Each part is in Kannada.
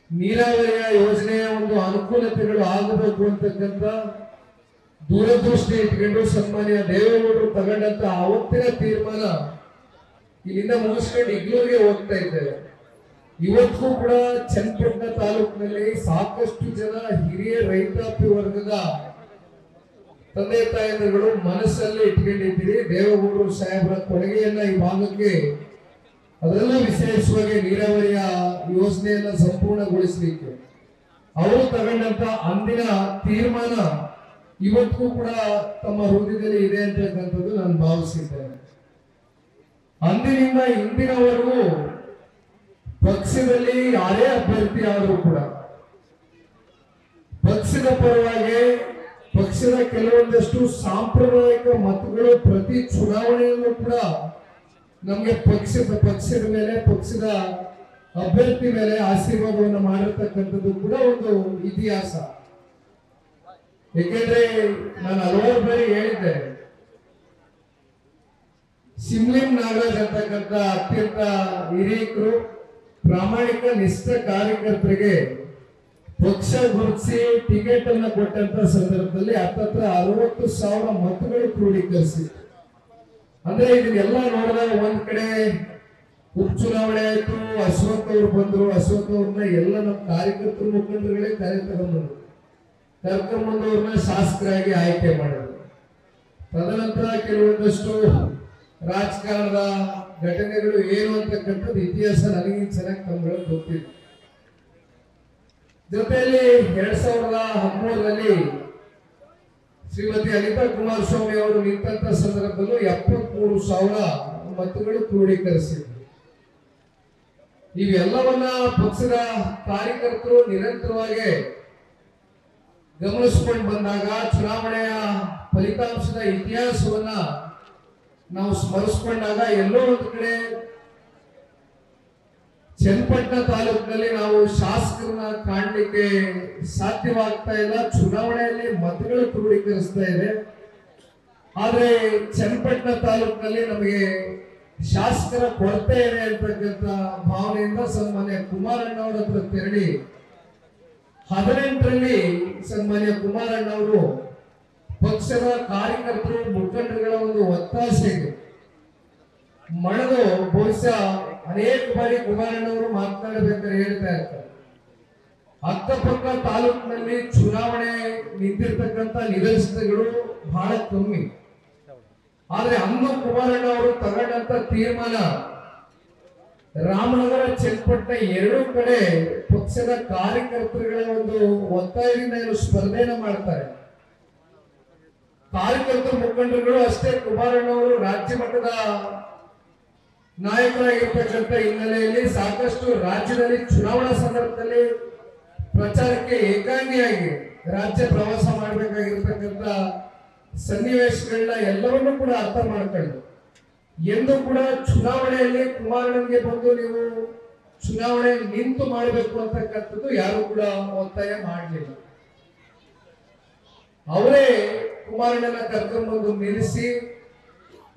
ನೀರಾವರಿಯ ಯೋಜನೆಯ ಒಂದು ಅನುಕೂಲತೆಗಳು ಆಗಬೇಕು ಅಂತಕ್ಕಂಥ ದೂರದೃಷ್ಟಿ ಇಟ್ಕೊಂಡು ಸನ್ಮಾನ್ಯ ದೇವೇಗೌಡರು ತಗೊಂಡಂತ ಅವತ್ತಿನ ತೀರ್ಮಾನ ಇಲ್ಲಿಂದ ಮುಗಿಸ್ಕೊಂಡು ಇಗ್ಲೂರಿಗೆ ಹೋಗ್ತಾ ಇದ್ದೇವೆ. ಇವತ್ತಿಗೂ ಕೂಡ ಚನ್ನಪಟ್ಟಣ ತಾಲೂಕಿನಲ್ಲಿ ಸಾಕಷ್ಟು ಜನ ಹಿರಿಯ ರೈತಾಪಿ ವರ್ಗದ ತಂದೆ ತಾಯಿಗಳು ಮನಸ್ಸಲ್ಲಿ ಇಟ್ಕೊಂಡಿದ್ದೀರಿ ದೇವೇಗೌಡರು ಸಾಹೇಬರ ಕೊಡುಗೆಯನ್ನ ಈ ಭಾಗಕ್ಕೆ, ಅದರಲ್ಲೂ ವಿಶೇಷವಾಗಿ ನೀರಾವರಿಯ ಯೋಜನೆಯನ್ನ ಸಂಪೂರ್ಣಗೊಳಿಸಲಿಕ್ಕೆ ಅವರು ತಗೊಂಡಂತ ಅಂದಿನ ತೀರ್ಮಾನ ಇವತ್ತಿಗೂ ಕೂಡ ತಮ್ಮ ಹೃದಯದಲ್ಲಿ ಇದೆ ಅಂತಕ್ಕಂಥದ್ದು ನಾನು ಭಾವಿಸಿದ್ದೇನೆ. ಅಂದಿನಿಂದ ಇಂದಿನವರೆಗೂ ಪಕ್ಷದಲ್ಲಿ ಯಾರೇ ಅಭ್ಯರ್ಥಿ ಆದರೂ ಕೂಡ ಪಕ್ಷದ ಪರವಾಗಿ ಪಕ್ಷದ ಕೆಲವೊಂದಷ್ಟು ಸಾಂಪ್ರದಾಯಿಕ ಮತಗಳು ಪ್ರತಿ ಚುನಾವಣೆಯಲ್ಲೂ ಕೂಡ ನಮಗೆ ಪಕ್ಷದ ಮೇಲೆ ಪಕ್ಷದ ಅಭ್ಯರ್ಥಿ ಮೇಲೆ ಆಶೀರ್ವಾದವನ್ನು ಮಾಡಿರ್ತಕ್ಕಂಥದ್ದು ಕೂಡ ಒಂದು ಇತಿಹಾಸ. ಏಕೆಂದ್ರೆ ನಾನು ಹಲವಾರು ಬಾರಿ ಹೇಳಿದ್ದೆ, ಸಿಮ್ಲಿಂ ನಾಗರಾಜ್ ಅಂತಕ್ಕಂಥ ಅತ್ಯಂತ ಹಿರಿಯರು ಪ್ರಾಮಾಣಿಕ ನಿಷ್ಠ ಕಾರ್ಯಕರ್ತರಿಗೆ ಪಕ್ಷ ಗುರುತಿಸಿ ಟಿಕೆಟ್ ಅನ್ನ ಕೊಟ್ಟಂತ ಸಂದರ್ಭದಲ್ಲಿ ಹತ್ತತ್ರ 60,000 ಮತಗಳು ಕ್ರೋಢೀಕರಿಸಿ. ಅಂದ್ರೆ ಇದನ್ನೆಲ್ಲ ನೋಡಿದಾಗ ಒಂದ್ ಕಡೆ ಉಪಚುನಾವಣೆ ಆಯ್ತು, ಅಶ್ವಥ್ ಅವರು ಬಂದ್ರು, ಅಶ್ವಥ್ ಅವ್ರನ್ನ ಎಲ್ಲ ನಮ್ಮ ಕಾರ್ಯಕರ್ತರು ಮುಖಂಡರುಗಳೇ ಕರ್ಕೊಂಡ್ಬಂದು ಅವ್ರನ್ನ ಶಾಸಕರಾಗಿ ಆಯ್ಕೆ ಮಾಡಿದ್ರು. ತದನಂತರ ಕೆಲವೊಂದಷ್ಟು ರಾಜಕಾರಣದ ಘಟನೆಗಳು ಏನು ಅಂತಕ್ಕಂಥದ್ದು ಇತಿಹಾಸ ನನಗೆ ಚೆನ್ನಾಗಿ ತಮ್ಗಳು ಗೊತ್ತಿದೆ. ಜೊತೆಯಲ್ಲಿ 2013ರಲ್ಲಿ ಶ್ರೀಮತಿ ಅನಿತಾ ಕುಮಾರಸ್ವಾಮಿ ಅವರು ನಿಂತ ಸಂದರ್ಭದಲ್ಲೂ 73,000 ಮತಗಳು ಕ್ರೋಢೀಕರಿಸಿದ್ರು. ಇವೆಲ್ಲವನ್ನ ಪಕ್ಷದ ಕಾರ್ಯಕರ್ತರು ನಿರಂತರವಾಗಿ ಗಮನಿಸಿಕೊಂಡು ಬಂದಾಗ ಚುನಾವಣೆಯ ಫಲಿತಾಂಶದ ಇತಿಹಾಸವನ್ನ ನಾವು ಸ್ಮರಿಸಿಕೊಂಡಾಗ ಎಲ್ಲೋ ಒಂದು ಕಡೆ ಚನ್ನಪಟ್ಟಣ ತಾಲೂಕಿನಲ್ಲಿ ನಾವು ಶಾಸಕರನ್ನ ಕಾಣಲಿಕ್ಕೆ ಸಾಧ್ಯವಾಗ್ತಾ ಇಲ್ಲ. ಚುನಾವಣೆಯಲ್ಲಿ ಮತಗಳು ಕ್ರೋಢೀಕರಿಸ್ತಾ ಇದೆ, ಆದ್ರೆ ಚನ್ನಪಟ್ಟಣ ತಾಲೂಕಿನಲ್ಲಿ ನಮಗೆ ಶಾಸಕರ ಕೊರತೆ ಇದೆ ಅಂತಕ್ಕಂಥ ಭಾವನೆಯಿಂದ ಸನ್ಮಾನ್ಯ ಕುಮಾರಣ್ಣವರ ಹತ್ರ ತೆರಳಿ 18ರಲ್ಲಿ ಸನ್ಮಾನ್ಯ ಕುಮಾರಣ್ಣವರು ಪಕ್ಷದ ಕಾರ್ಯಕರ್ತರು ಮುಖಂಡರುಗಳ ಒಂದು ಒತ್ತಾಸೆಗೆ ಮಣದು ಬಹುಶಃ ಅನೇಕ ಬಾರಿ ಕುಮಾರಣ್ಣವರು ಮಾತನಾಡಬೇಕಾದ್ರೆ ಹೇಳ್ತಾ ಇರ್ತಾರೆ, ಅಕ್ಕಪಕ್ಕ ತಾಲೂಕಿನಲ್ಲಿ ಚುನಾವಣೆ ನಿಂತಿರ್ತಕ್ಕಂಥ ನಿದರ್ಶನಗಳು ಬಹಳ ಕಮ್ಮಿ. ಆದ್ರೆ ಅಂದು ಕುಮಾರಣ್ಣವರು ತಗೊಂಡಂತ ತೀರ್ಮಾನ ರಾಮನಗರ ಚನ್ನಪಟ್ಟಣ ಎರಡೂ ಕಡೆ ಪಕ್ಷದ ಕಾರ್ಯಕರ್ತರುಗಳ ಒಂದು ಒತ್ತಾಯದಿಂದ ಏನು ಸ್ಪರ್ಧೆನ ಮಾಡ್ತಾರೆ. ಕಾರ್ಯಕರ್ತರು ಮುಖಂಡರುಗಳು ಅಷ್ಟೇ ಕುಮಾರಣ್ಣವರು ರಾಜ್ಯ ಮಟ್ಟದ ನಾಯಕರಾಗಿರ್ತಕ್ಕಂಥ ಹಿನ್ನೆಲೆಯಲ್ಲಿ ಸಾಕಷ್ಟು ರಾಜ್ಯದಲ್ಲಿ ಚುನಾವಣಾ ಸಂದರ್ಭದಲ್ಲಿ ಪ್ರಚಾರಕ್ಕೆ ಏಕಾಂಗಿಯಾಗಿ ರಾಜ್ಯ ಪ್ರವಾಸ ಮಾಡಬೇಕಾಗಿರ್ತಕ್ಕಂಥ ಸನ್ನಿವೇಶಗಳನ್ನ ಎಲ್ಲವನ್ನೂ ಕೂಡ ಅರ್ಥ ಮಾಡ್ಕೊಂಡು ಎಂದು ಕೂಡ ಚುನಾವಣೆಯಲ್ಲಿ ಕುಮಾರಣ್ಣನಿಗೆ ಬಂದು ನೀವು ಚುನಾವಣೆ ನಿಂತು ಮಾಡಬೇಕು ಅಂತಕ್ಕಂಥದ್ದು ಯಾರು ಕೂಡ ಒತ್ತಾಯ ಮಾಡಲಿಲ್ಲ. ಅವರೇ ಕುಮಾರಣ್ಣನ ಕರ್ಕೊಂಡ್ಬಂದು ನಿಲ್ಲಿಸಿ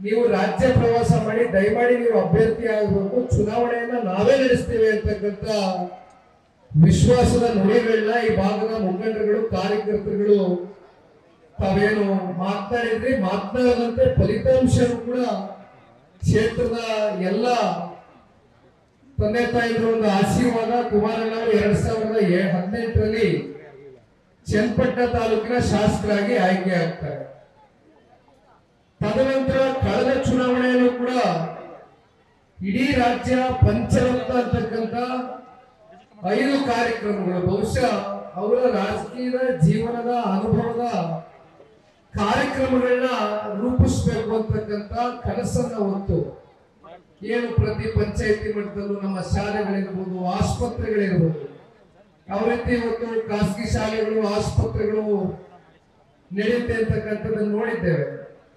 ನೀವು ರಾಜ್ಯ ಪ್ರವಾಸ ಮಾಡಿ ದಯಮಾಡಿ ನೀವು ಅಭ್ಯರ್ಥಿ ಆಗಬೇಕು, ಚುನಾವಣೆಯನ್ನ ನಾವೇ ನಡೆಸ್ತೇವೆ ಅಂತಕ್ಕಂಥ ವಿಶ್ವಾಸದ ನುಡಿಗಳನ್ನ ಈ ಭಾಗದ ಮುಖಂಡರುಗಳು ಕಾರ್ಯಕರ್ತರುಗಳು ತಾವೇನು ಮಾತನಾಡಿದ್ರಿ, ಮಾತನಾಡದಂತೆ ಫಲಿತಾಂಶ ಕೂಡ ಕ್ಷೇತ್ರದ ಎಲ್ಲ ತಂದೆ ತಾಯಿಗಳ ಒಂದು ಆಶೀರ್ವಾದ ಕುಮಾರಣ್ಣವರು 2018ರಲ್ಲಿ ಚನ್ನಪಟ್ಟಣ ತಾಲೂಕಿನ ಶಾಸಕರಾಗಿ ಆಯ್ಕೆ ಆಗ್ತಾರೆ. ತದನಂತರ ಕಳೆದ ಚುನಾವಣೆಯಲ್ಲೂ ಕೂಡ ಇಡೀ ರಾಜ್ಯ ಪಂಚರತ್ನ ಅಂತಕ್ಕಂಥ 5 ಕಾರ್ಯಕ್ರಮಗಳು ಬಹುಶಃ ಅವರ ರಾಜಕೀಯದ ಜೀವನದ ಅನುಭವದ ಕಾರ್ಯಕ್ರಮಗಳನ್ನ ರೂಪಿಸಬೇಕು ಅಂತಕ್ಕಂಥ ಕನಸನ್ನ ಹೊತ್ತು ಏನು ಪ್ರತಿ ಪಂಚಾಯತಿ ಮಟ್ಟದಲ್ಲೂ ನಮ್ಮ ಶಾಲೆಗಳಿರ್ಬೋದು, ಆಸ್ಪತ್ರೆಗಳಿರ್ಬೋದು, ಯಾವ ರೀತಿ ಇವತ್ತು ಖಾಸಗಿ ಶಾಲೆಗಳು ಆಸ್ಪತ್ರೆಗಳು ನಡೆಯುತ್ತೆ ಅಂತಕ್ಕಂಥದ್ದನ್ನು ನೋಡಿದ್ದೇವೆ.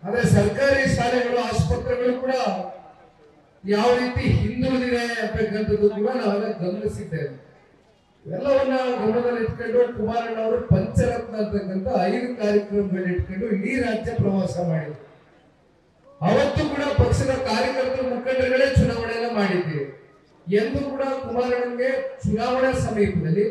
ಆದ್ರೆ ಸರ್ಕಾರಿ ಶಾಲೆಗಳು ಆಸ್ಪತ್ರೆಗಳು ಕೂಡ ಯಾವ ರೀತಿ ಹಿಂದುಳಿದಿದೆ ಅಂತಕ್ಕಂಥದ್ದು ಕೂಡ ನಾವೆಲ್ಲ ಗಮನಿಸಿದ್ದೇವೆ. ಎಲ್ಲವನ್ನ ಗಮನದಲ್ಲಿ ಇಟ್ಕೊಂಡು ಕುಮಾರಣ್ಣವರು ಪಂಚರತ್ನ ಅಂತಕ್ಕಂಥ 5 ಕಾರ್ಯಕ್ರಮಗಳನ್ನ ಇಟ್ಕೊಂಡು ಇಡೀ ರಾಜ್ಯ ಪ್ರವಾಸ ಮಾಡಿದ್ರು. ಅವತ್ತು ಕೂಡ ಪಕ್ಷದ ಕಾರ್ಯಕರ್ತರು ಮುಖಂಡರುಗಳೇ ಚುನಾವಣೆಯನ್ನ ಮಾಡಿದ್ದೀವಿ. ಎಂದು ಕೂಡ ಕುಮಾರಣ್ಣನಿಗೆ ಚುನಾವಣಾ ಸಮೀಪದಲ್ಲಿ